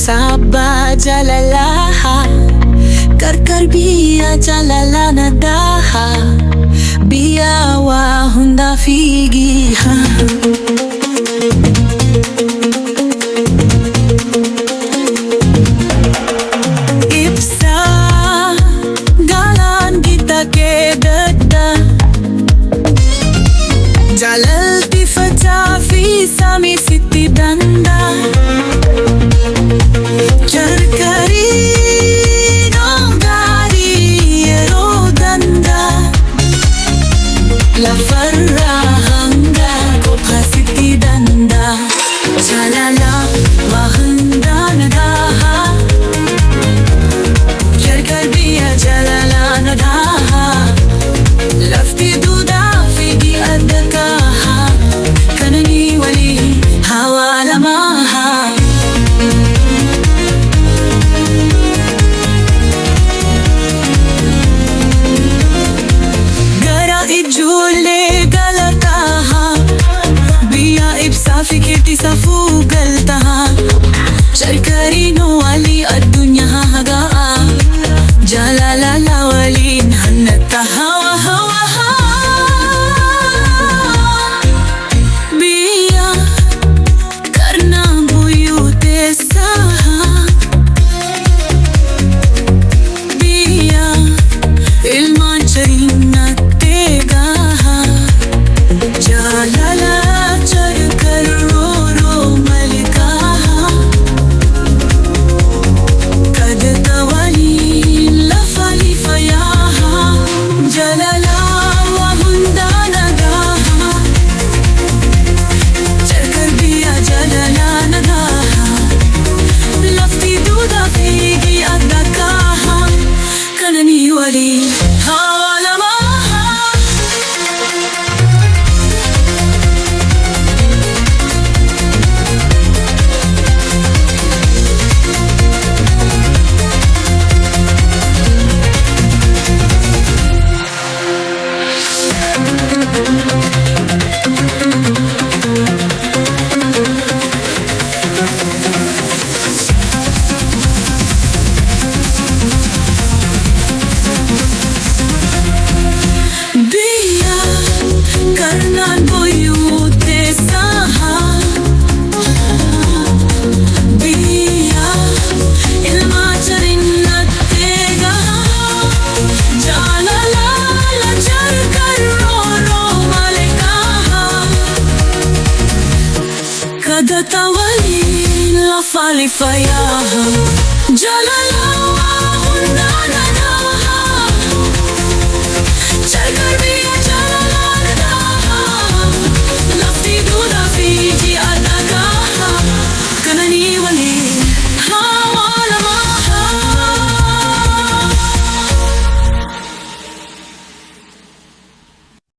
Saba jalalaha Karkar biya jalala nadaha Biya wa hunda figi Ipsa galan kita ke dada Jalal tifata fi sami siti danda La farra hanga ko khasiti danda jalala wahanda nadaha Yarkar biya jalala nadaha Lafti duda figi adakaha Kanani wali hawa lamaha fikirti safu galtaha Sharkari no wali ad-dunya hagaa Jalala la walin hannataha wa hawaha Biya karna buyute saha Biya ilman charina tegaha Jalala Kada tawalin la falifayaha Jalala